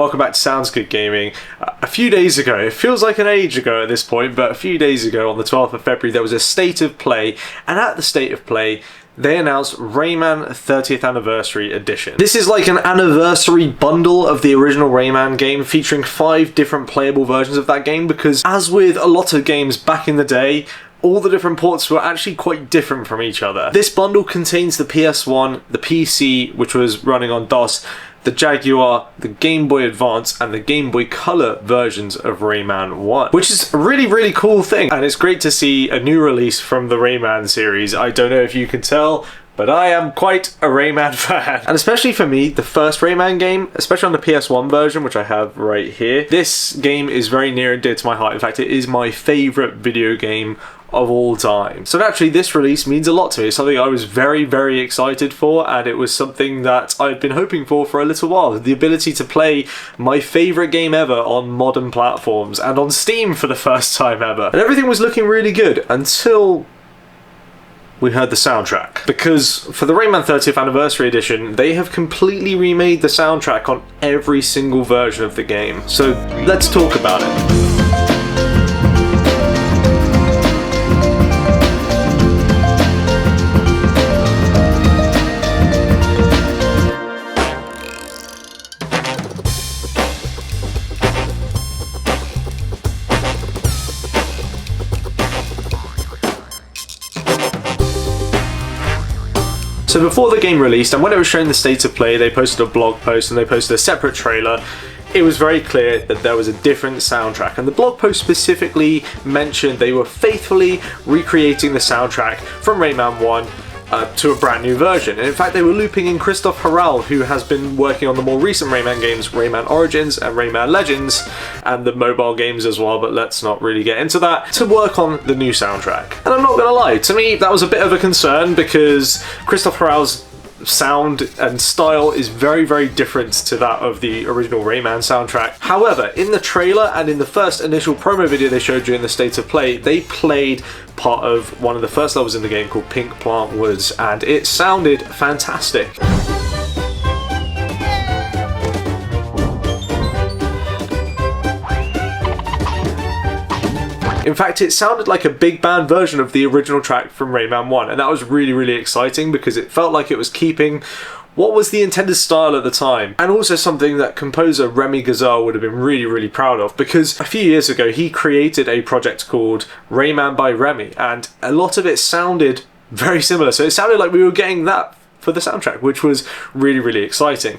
welcome back to Sounds Good Gaming. A few days ago, it feels like an age ago at this point, but a few days ago on the 12th of February there was a State of Play, and at the State of Play they announced Rayman 30th Anniversary Edition. This is like an anniversary bundle of the original Rayman game, featuring 5 different playable versions of that game, because as with a lot of games back in the day, all the different ports were actually quite different from each other. This bundle contains the PS1, the PC, which was running on DOS, the Jaguar, the Game Boy Advance, and the Game Boy Color versions of Rayman 1. Which is a really cool thing, and it's great to see a new release from the Rayman series. I don't know if you can tell, but I am quite a Rayman fan. And especially for me, the first Rayman game, especially on the PS1 version, which I have right here, this game is very near and dear to my heart. In fact, it is my favourite video game of all time. So naturally this release means a lot to me. It's something I was very excited for, and it was something that I've been hoping for a little while. The ability to play my favourite game ever on modern platforms and on Steam for the first time ever. And everything was looking really good until we heard the soundtrack. Because for the Rayman 30th Anniversary Edition, they have completely remade the soundtrack on every single version of the game. So let's talk about it. So before the game released, and when it was shown the State of Play, they posted a blog post and they posted a separate trailer. It was very clear that there was a different soundtrack, and the blog post specifically mentioned they were faithfully recreating the soundtrack from Rayman 1 to a brand new version. And in fact, they were looping in Christophe Heral, who has been working on the more recent Rayman games, Rayman Origins and Rayman Legends, and the mobile games as well, but let's not really get into that, to work on the new soundtrack. And I'm not gonna lie, to me that was a bit of a concern, because Christophe Heral's sound and style is very different to that of the original Rayman soundtrack. However, in the trailer and in the first initial promo video they showed during the State of Play, they played part of one of the first levels in the game called Pink Plant Woods, and it sounded fantastic. In fact, it sounded like a big band version of the original track from Rayman 1, and that was really exciting, because it felt like it was keeping what was the intended style at the time, and also something that composer Remy Gazelle would have been really proud of, because a few years ago he created a project called Rayman by Remy, and a lot of it sounded very similar, so it sounded like we were getting that for the soundtrack, which was really exciting.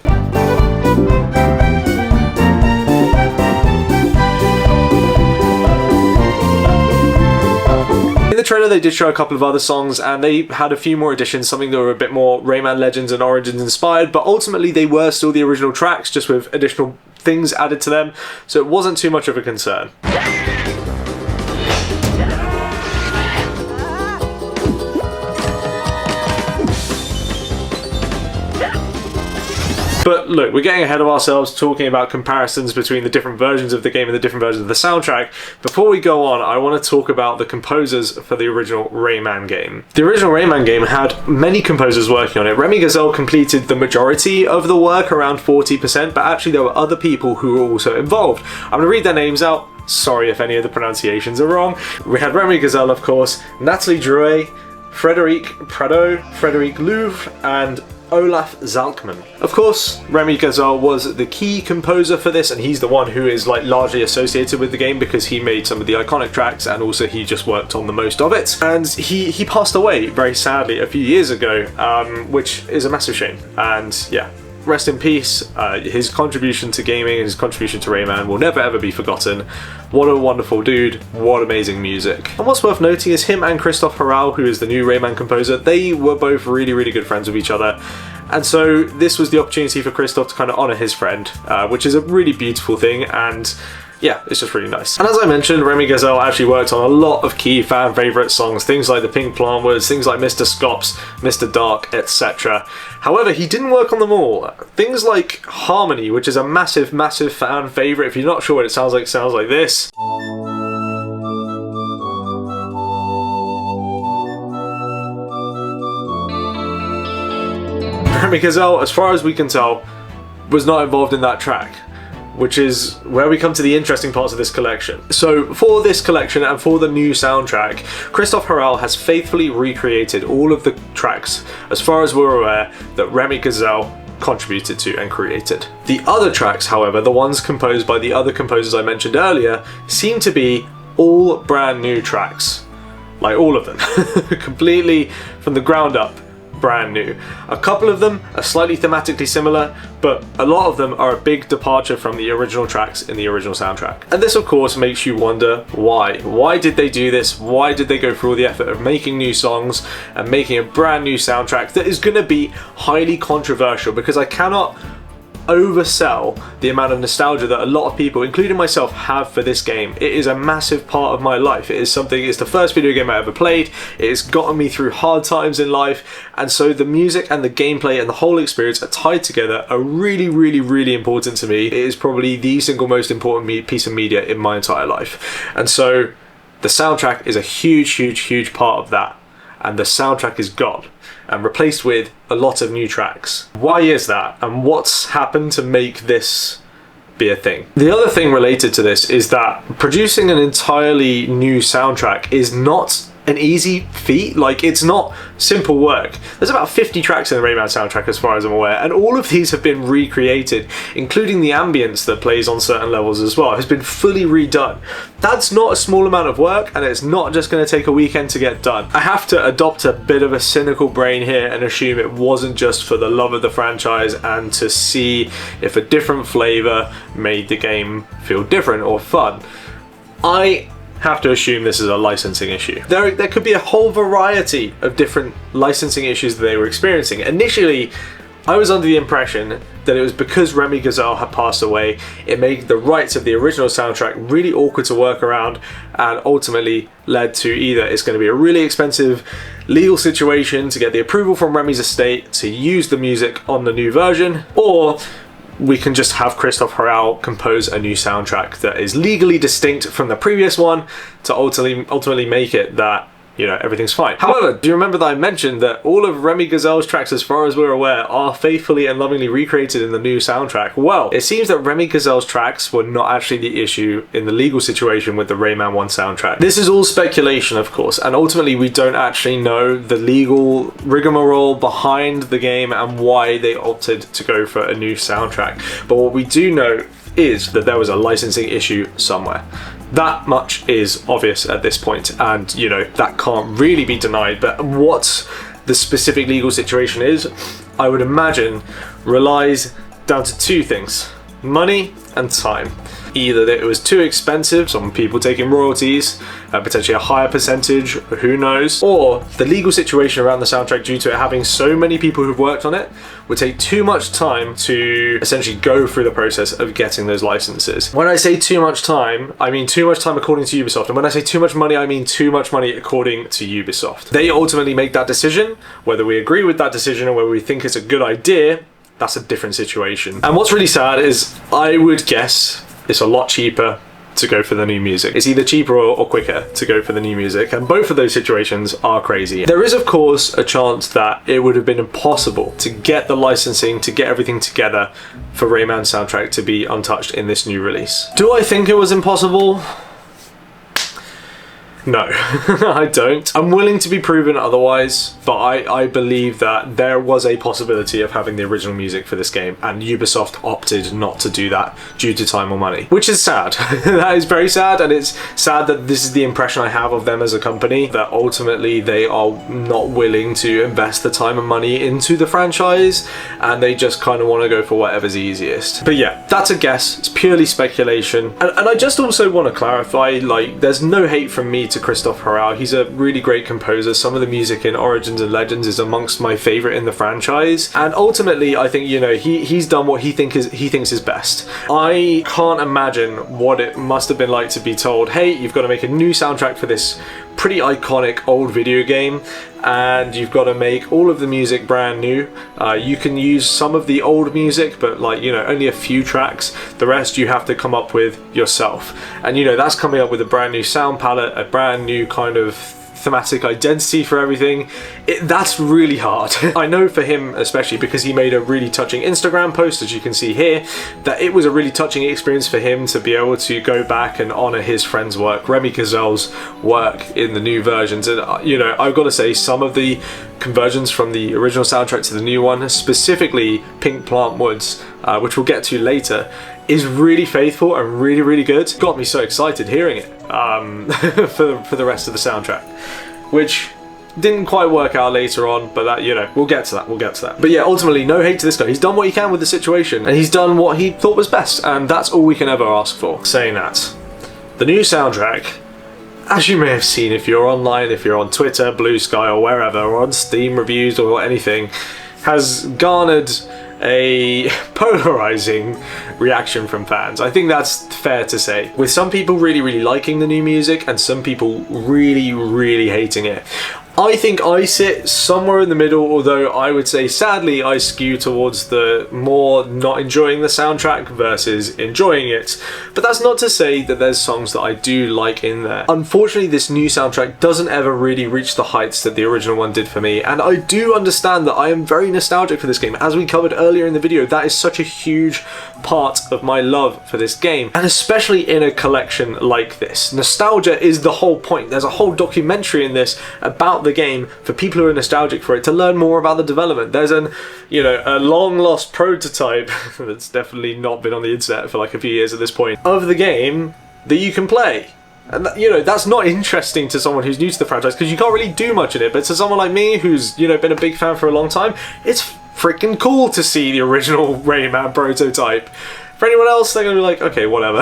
In the trailer they did show a couple of other songs, and they had a few more additions, something that were a bit more Rayman Legends and Origins inspired, but ultimately they were still the original tracks, just with additional things added to them, so it wasn't too much of a concern. But look, we're getting ahead of ourselves talking about comparisons between the different versions of the game and the different versions of the soundtrack. Before we go on, I want to talk about the composers for the original Rayman game. The original Rayman game had many composers working on it. Remy Gazelle completed the majority of the work, around 40%, but actually there were other people who were also involved. I'm going to read their names out. Sorry if any of the pronunciations are wrong. We had Remy Gazelle, of course, Nathalie Drouet, Frédéric Prado, Frédéric Louvre, and Olaf Zalkman. Of course, Remy Gazelle was the key composer for this, and he's the one who is like largely associated with the game, because he made some of the iconic tracks, and also he just worked on the most of it. And he passed away very sadly a few years ago, which is a massive shame. And yeah, rest in peace. His contribution to gaming and his contribution to Rayman will never ever be forgotten. What a wonderful dude, what amazing music. And what's worth noting is him and Christophe Heral, who is the new Rayman composer, they were both really good friends with each other. And so this was the opportunity for Christophe to kind of honour his friend, which is a really beautiful thing, and yeah, it's just really nice. And as I mentioned, Remy Gazelle actually worked on a lot of key fan favourite songs, things like the Pink Plant Woods, things like Mr. Scops, Mr. Dark, etc. However, he didn't work on them all. Things like Harmony, which is a massive fan favourite. If you're not sure what it sounds like this. Remy Gazelle, as far as we can tell, was not involved in that track. which is where we come to the interesting parts of this collection. So for this collection and for the new soundtrack, Christophe Heral has faithfully recreated all of the tracks, as far as we're aware, that Remy Gazelle contributed to and created. The other tracks, however, the ones composed by the other composers I mentioned earlier, seem to be all brand new tracks. Like all of them. Completely from the ground up. Brand new. A couple of them are slightly thematically similar, but a lot of them are a big departure from the original tracks in the original soundtrack. And this of course makes you wonder why. Why did they do this? Why did they go through all the effort of making new songs and making a brand new soundtrack that is going to be highly controversial? Because I cannot oversell the amount of nostalgia that a lot of people, including myself, have for this game. It is a massive part of my life. It is something, it's the first video game I ever played. It has gotten me through hard times in life, and so the music and the gameplay and the whole experience are tied together, are really, really, really important to me. It is probably the single most important piece of media in my entire life. And so the soundtrack is a huge, huge, huge part of that. And the soundtrack is gone and replaced with a lot of new tracks. Why is that? And what's happened to make this be a thing? The other thing related to this is that producing an entirely new soundtrack is not an easy feat. Like, it's not simple work. There's about 50 tracks in the Rayman soundtrack as far as I'm aware, and all of these have been recreated, including the ambience that plays on certain levels as well, has been fully redone. That's not a small amount of work, and it's not just going to take a weekend to get done. I have to adopt a bit of a cynical brain here and assume it wasn't just for the love of the franchise and to see if a different flavor made the game feel different or fun. I have to assume this is a licensing issue. There could be a whole variety of different licensing issues that they were experiencing. Initially, I was under the impression that it was because Remy Gazelle had passed away, it made the rights of the original soundtrack really awkward to work around, and ultimately led to either it's going to be a really expensive legal situation to get the approval from Remy's estate to use the music on the new version, or we can just have Christophe Heral compose a new soundtrack that is legally distinct from the previous one to ultimately make it that, you know, everything's fine. However, do you remember that I mentioned that all of Remy Gazelle's tracks, as far as we're aware, are faithfully and lovingly recreated in the new soundtrack? Well, it seems that Remy Gazelle's tracks were not actually the issue in the legal situation with the Rayman 1 soundtrack. This is all speculation, of course, and ultimately we don't actually know the legal rigmarole behind the game and why they opted to go for a new soundtrack. But what we do know is that there was a licensing issue somewhere. That much is obvious at this point, and you know, that can't really be denied. But what the specific legal situation is, I would imagine, relies down to two things: money and time. Either that it was too expensive, some people taking royalties, potentially a higher percentage, who knows, or the legal situation around the soundtrack, due to it having so many people who've worked on it, would take too much time to essentially go through the process of getting those licenses. When I say too much time, I mean too much time according to Ubisoft, and when I say too much money, I mean too much money according to Ubisoft. They ultimately make that decision. Whether we agree with that decision or whether we think it's a good idea, that's a different situation. And what's really sad is, I would guess it's a lot cheaper to go for the new music. It's either cheaper or quicker to go for the new music, and both of those situations are crazy. There is of course a chance that it would have been impossible to get the licensing, to get everything together for Rayman soundtrack to be untouched in this new release. Do I think it was impossible? No, I don't. I'm willing to be proven otherwise, but I believe that there was a possibility of having the original music for this game, and Ubisoft opted not to do that due to time or money, which is sad. That is very sad, and it's sad that this is the impression I have of them as a company, that ultimately they are not willing to invest the time and money into the franchise, and they just kind of want to go for whatever's easiest. But yeah, that's a guess. It's purely speculation. And I just also want to clarify, like, there's no hate from me to Christophe Heral. He's a really great composer. Some of the music in Origins and Legends is amongst my favorite in the franchise, and ultimately I think, you know, he's done what he thinks is best. I can't imagine what it must have been like to be told, hey, you've got to make a new soundtrack for this pretty iconic old video game, and you've got to make all of the music brand new. You can use some of the old music, but, like, you know, only a few tracks. The rest you have to come up with yourself. And, you know, that's coming up with a brand new sound palette, a brand new kind of thematic identity for everything. That's really hard. I know for him especially, because he made a really touching Instagram post, as you can see here, that it was a really touching experience for him to be able to go back and honour his friend's work, Remy Gazelle's work in the new versions. And you know, I've got to say, some of the conversions from the original soundtrack to the new one, specifically Pink Plant Woods, which we'll get to later, is really faithful and really, really good. Got me so excited hearing it for the rest of the soundtrack, which didn't quite work out later on, but that, you know, we'll get to that. But yeah, ultimately, no hate to this guy. He's done what he can with the situation, and he's done what he thought was best, and that's all we can ever ask for. Saying that, the new soundtrack, as you may have seen if you're online, if you're on Twitter, Blue Sky, or wherever, or on Steam reviews or anything, has garnered a polarizing reaction from fans. I think that's fair to say, with some people really, really liking the new music and some people really, really hating it. I think I sit somewhere in the middle, although I would say sadly I skew towards the more not enjoying the soundtrack versus enjoying it. But that's not to say that there's songs that I do like in there. Unfortunately, this new soundtrack doesn't ever really reach the heights that the original one did for me, and I do understand that I am very nostalgic for this game. As we covered earlier in the video, that is such a huge part of my love for this game, and especially in a collection like this. Nostalgia is the whole point. There's a whole documentary in this about the game for people who are nostalgic for it, to learn more about the development. There's a long lost prototype that's definitely not been on the internet for like a few years at this point of the game that you can play. And that's not interesting to someone who's new to the franchise, because you can't really do much in it, but to someone like me who's, been a big fan for a long time, it's freaking cool to see the original Rayman prototype. For anyone else, they're going to be like, okay, whatever.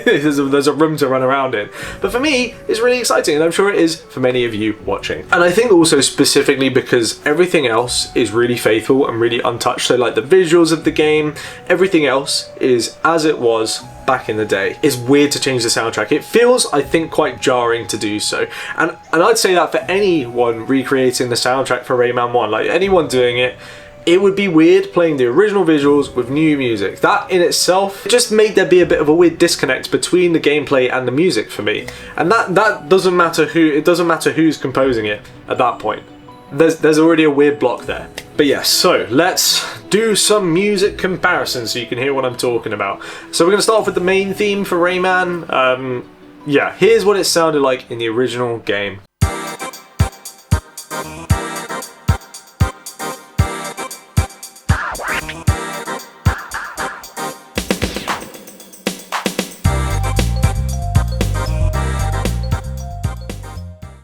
there's a room to run around in. But for me, it's really exciting, and I'm sure it is for many of you watching. And I think also specifically because everything else is really faithful and really untouched. So like the visuals of the game, everything else is as it was back in the day. It's weird to change the soundtrack. It feels, I think, quite jarring to do so. And I'd say that for anyone recreating the soundtrack for Rayman 1, like anyone doing it, it would be weird playing the original visuals with new music. That in itself just made there be a bit of a weird disconnect between the gameplay and the music for me. And that doesn't matter who's composing it at that point. There's already a weird block there. But yes, so let's do some music comparisons so you can hear what I'm talking about. So we're going to start off with the main theme for Rayman. Yeah, here's what it sounded like in the original game.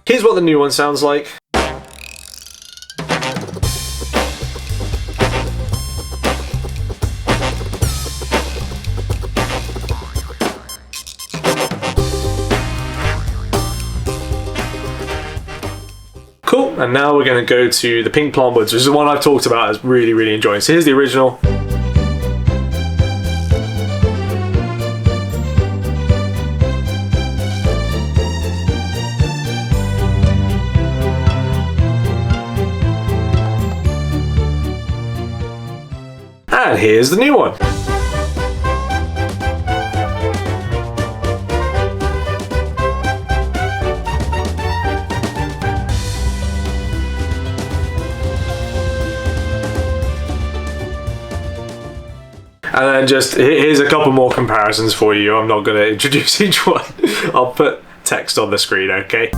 Here's what the new one sounds like. Cool, and now we're going to go to the Pink Plant Woods, which is the one I've talked about as really, really enjoying. So here's the original. And here's the new one. And then just, here's a couple more comparisons for you. I'm not going to introduce each one. I'll put text on the screen, okay?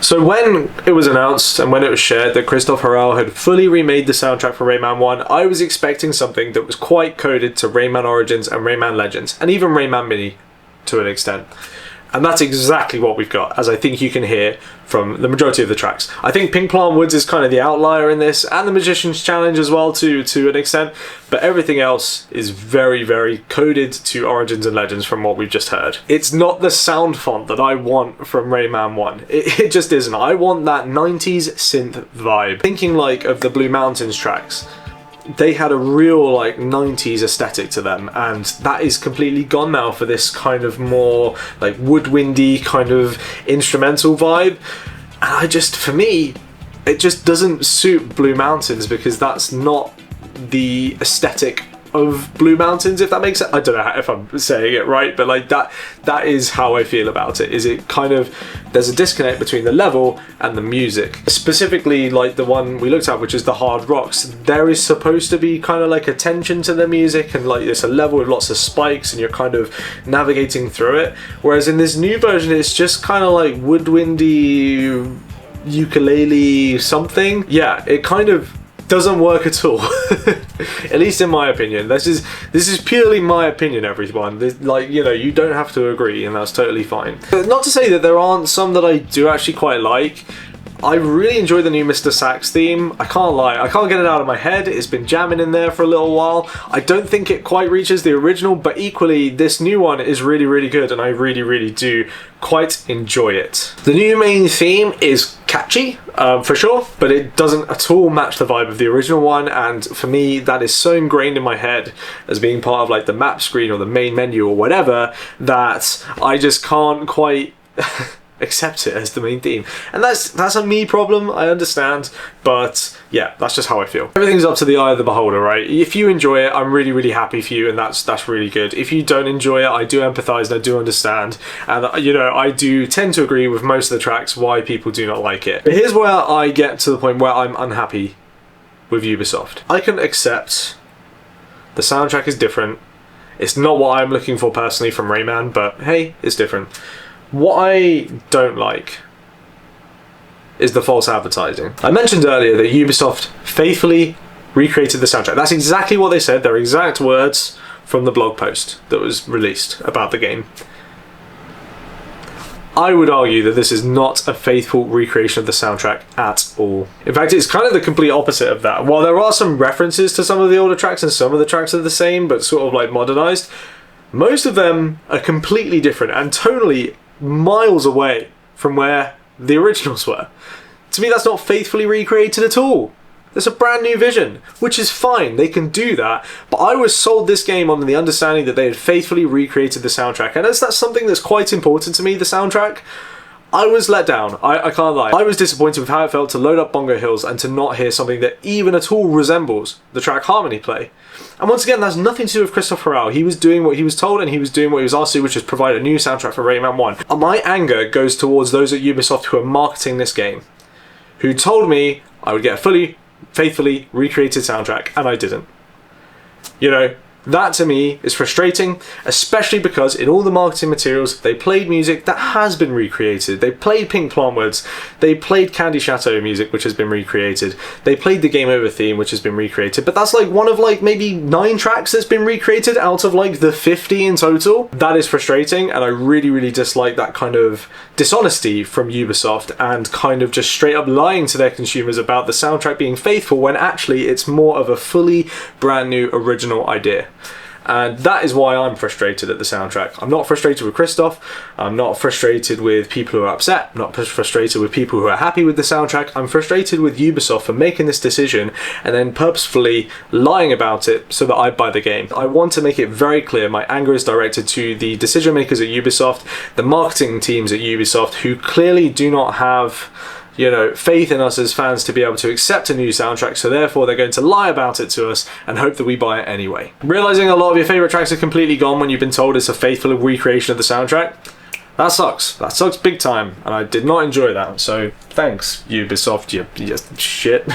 So when it was announced and when it was shared that Christophe Heral had fully remade the soundtrack for Rayman 1, I was expecting something that was quite coded to Rayman Origins and Rayman Legends, and even Rayman Mini to an extent. And that's exactly what we've got, as I think you can hear from the majority of the tracks. I think Pink Plant Woods is kind of the outlier in this, and the Magician's Challenge as well to an extent, but everything else is very, very coded to Origins and Legends from what we've just heard. It's not the sound font that I want from Rayman 1. It just isn't. I want that 90s synth vibe. Thinking like of the Blue Mountains tracks, they had a real like 90s aesthetic to them, and that is completely gone now for this kind of more like woodwindy kind of instrumental vibe. And I just, for me, it just doesn't suit Blue Mountains, because that's not the aesthetic of Blue Mountains, if that makes sense. I don't know if I'm saying it right, but like that is how I feel about it. Is it kind of, there's a disconnect between the level and the music. Specifically like the one we looked at, which is the Hard Rocks, there is supposed to be kind of like a tension to the music, and like it's a level with lots of spikes and you're kind of navigating through it, whereas in this new version it's just kind of like woodwindy ukulele something. Yeah, it kind of doesn't work at all. At least in my opinion. This is purely my opinion, everyone. Like, you know, you don't have to agree, and that's totally fine. But not to say that there aren't some that I do actually quite like. I really enjoy the new Mr. Sax theme. I can't lie, I can't get it out of my head. It's been jamming in there for a little while. I don't think it quite reaches the original, but equally this new one is really, really good, and I really, really do quite enjoy it. The new main theme is catchy, for sure, but it doesn't at all match the vibe of the original one, and for me that is so ingrained in my head as being part of like the map screen or the main menu or whatever, that I just can't quite accept it as the main theme. And that's a me problem, I understand, but yeah, that's just how I feel. Everything's up to the eye of the beholder, right? If you enjoy it, I'm really, really happy for you, and that's really good. If you don't enjoy it, I do empathize and I do understand, and you know, I do tend to agree with most of the tracks why people do not like it. But here's where I get to the point where I'm unhappy with Ubisoft. I can accept the soundtrack is different. It's not what I'm looking for personally from Rayman, but hey, it's different. What I don't like is the false advertising. I mentioned earlier that Ubisoft faithfully recreated the soundtrack. That's exactly what they said, their exact words from the blog post that was released about the game. I would argue that this is not a faithful recreation of the soundtrack at all. In fact, it's kind of the complete opposite of that. While there are some references to some of the older tracks and some of the tracks are the same, but sort of like modernized, most of them are completely different and tonally miles away from where the originals were. To me, that's not faithfully recreated at all. There's a brand new vision, which is fine, they can do that, but I was sold this game on the understanding that they had faithfully recreated the soundtrack, and as that's something that's quite important to me, the soundtrack, I was let down, I can't lie. I was disappointed with how it felt to load up Bongo Hills and to not hear something that even at all resembles the track Harmony play. And once again, that's nothing to do with Christophe Heral. He was doing what he was told, and he was doing what he was asked to, which is provide a new soundtrack for Rayman 1. And my anger goes towards those at Ubisoft who are marketing this game, who told me I would get a fully, faithfully recreated soundtrack, and I didn't. You know, that to me is frustrating, especially because in all the marketing materials they played music that has been recreated. They played Pink Plant Woods, they played Candy Chateau music which has been recreated, they played the Game Over theme which has been recreated, but that's like one of like maybe 9 tracks that's been recreated out of like the 50 in total. That is frustrating, and I really, really dislike that kind of dishonesty from Ubisoft and kind of just straight up lying to their consumers about the soundtrack being faithful when actually it's more of a fully brand new original idea. And that is why I'm frustrated at the soundtrack. I'm not frustrated with Christophe, I'm not frustrated with people who are upset, I'm not frustrated with people who are happy with the soundtrack. I'm frustrated with Ubisoft for making this decision and then purposefully lying about it so that I buy the game. I want to make it very clear my anger is directed to the decision makers at Ubisoft, the marketing teams at Ubisoft, who clearly do not have, you know, faith in us as fans to be able to accept a new soundtrack, so therefore they're going to lie about it to us and hope that we buy it anyway. Realising a lot of your favourite tracks are completely gone when you've been told it's a faithful recreation of the soundtrack, that sucks. That sucks big time, and I did not enjoy that, so thanks, Ubisoft, you shit.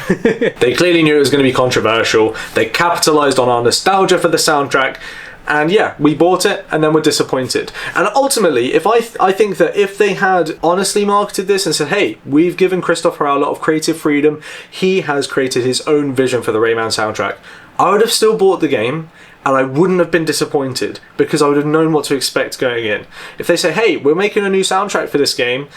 They clearly knew it was going to be controversial, they capitalised on our nostalgia for the soundtrack, And yeah, we bought it and then we're disappointed. And ultimately, if I think that if they had honestly marketed this and said, hey, we've given Christophe Heral a lot of creative freedom, he has created his own vision for the Rayman soundtrack, I would have still bought the game and I wouldn't have been disappointed because I would have known what to expect going in. If they say, hey, we're making a new soundtrack for this game,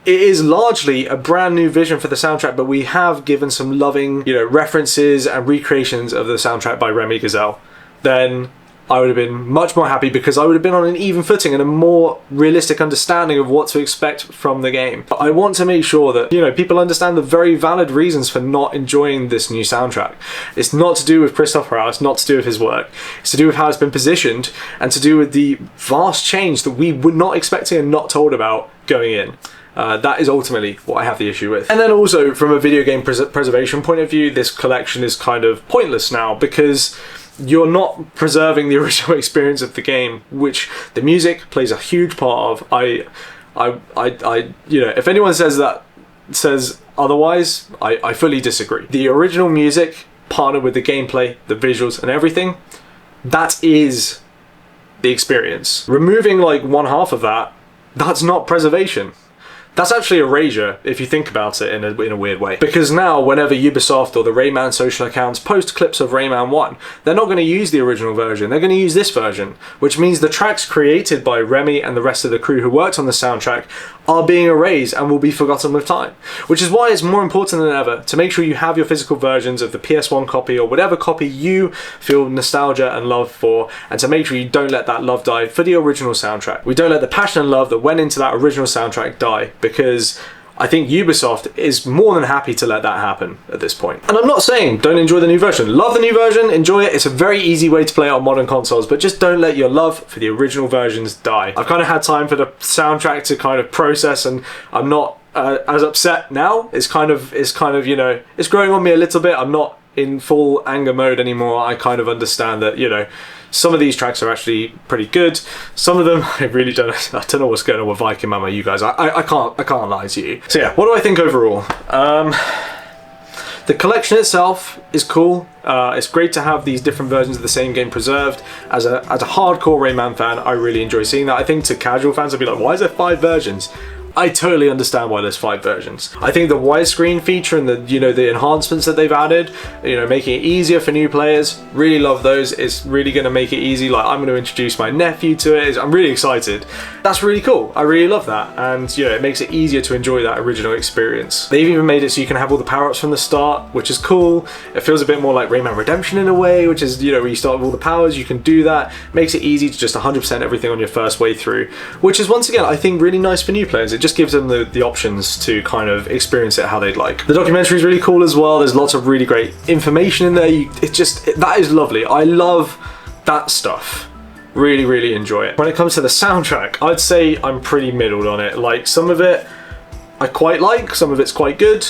it is largely a brand new vision for the soundtrack, but we have given some loving, references and recreations of the soundtrack by Remy Gazelle, then I would have been much more happy because I would have been on an even footing and a more realistic understanding of what to expect from the game. But I want to make sure that, people understand the very valid reasons for not enjoying this new soundtrack. It's not to do with Christophe Heral, it's not to do with his work. It's to do with how it's been positioned and to do with the vast change that we were not expecting and not told about going in. That is ultimately what I have the issue with. And then also from a video game preservation point of view, this collection is kind of pointless now because you're not preserving the original experience of the game, which the music plays a huge part of. If anyone says otherwise, I fully disagree. The original music partnered with the gameplay, the visuals and everything, that is the experience. Removing like one half of that, that's not preservation. That's actually erasure, if you think about it in a weird way. Because now, whenever Ubisoft or the Rayman social accounts post clips of Rayman 1, they're not going to use the original version, they're going to use this version, which means the tracks created by Remy and the rest of the crew who worked on the soundtrack are being erased and will be forgotten with time. Which is why it's more important than ever to make sure you have your physical versions of the PS1 copy or whatever copy you feel nostalgia and love for, and to make sure you don't let that love die for the original soundtrack. We don't let the passion and love that went into that original soundtrack die, because I think Ubisoft is more than happy to let that happen at this point. And I'm not saying don't enjoy the new version. Love the new version, enjoy it. It's a very easy way to play it on modern consoles, but just don't let your love for the original versions die. I've kind of had time for the soundtrack to kind of process, and I'm not as upset now. It's kind of it's growing on me a little bit. I'm not in full anger mode anymore. I kind of understand that, some of these tracks are actually pretty good. Some of them, I don't know what's going on with Viking Mama, you guys. I can't lie to you. So yeah, what do I think overall? The collection itself is cool. It's great to have these different versions of the same game preserved. As a hardcore Rayman fan, I really enjoy seeing that. I think to casual fans, I'd be like, why is there 5 versions? I totally understand why there's 5 versions. I think the widescreen feature and the enhancements that they've added, making it easier for new players, really love those. It's really going to make it easy. Like, I'm going to introduce my nephew to it. I'm really excited. That's really cool. I really love that. And it makes it easier to enjoy that original experience. They've even made it so you can have all the power-ups from the start, which is cool. It feels a bit more like Rayman Redemption in a way, which is, where you start with all the powers, you can do that. Makes it easy to just 100% everything on your first way through, which is, once again, I think really nice for new players. It just gives them the options to kind of experience it how they'd like. The documentary is really cool as well. There's lots of really great information in there. That is lovely. I love that stuff. Really, really enjoy it. When it comes to the soundtrack, I'd say I'm pretty middled on it. Like, some of it I quite like, some of it's quite good.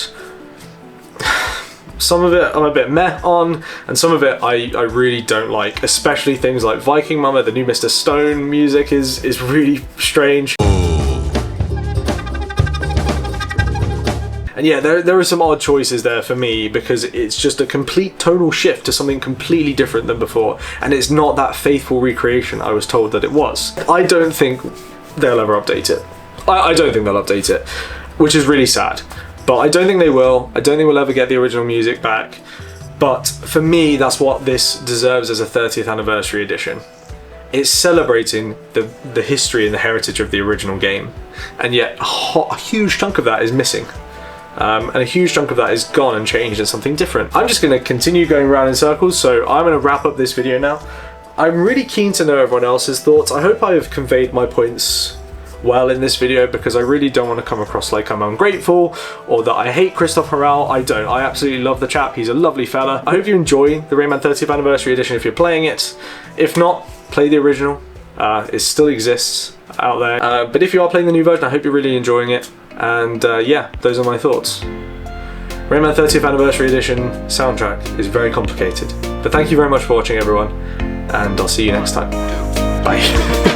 Some of it I'm a bit meh on, and some of it I really don't like, especially things like Viking Mama. The new Mr. Stone music is really strange. And yeah, there are some odd choices there for me, because it's just a complete tonal shift to something completely different than before, and it's not that faithful recreation I was told that it was. I don't think they'll ever update it. I don't think they'll update it, which is really sad. But I don't think they will. I don't think we'll ever get the original music back. But for me, that's what this deserves as a 30th anniversary edition. It's celebrating the history and the heritage of the original game, and yet a huge chunk of that is missing. And a huge chunk of that is gone and changed into something different. I'm just going to continue going around in circles, so I'm going to wrap up this video now. I'm really keen to know everyone else's thoughts. I hope I have conveyed my points well in this video, because I really don't want to come across like I'm ungrateful or that I hate Christophe Heral. I don't. I absolutely love the chap. He's a lovely fella. I hope you enjoy the Rayman 30th Anniversary Edition if you're playing it. If not, play the original. It still exists out there. But if you are playing the new version, I hope you're really enjoying it. And yeah, those are my thoughts. Rayman 30th Anniversary Edition soundtrack is very complicated. But thank you very much for watching, everyone, and I'll see you next time. Bye.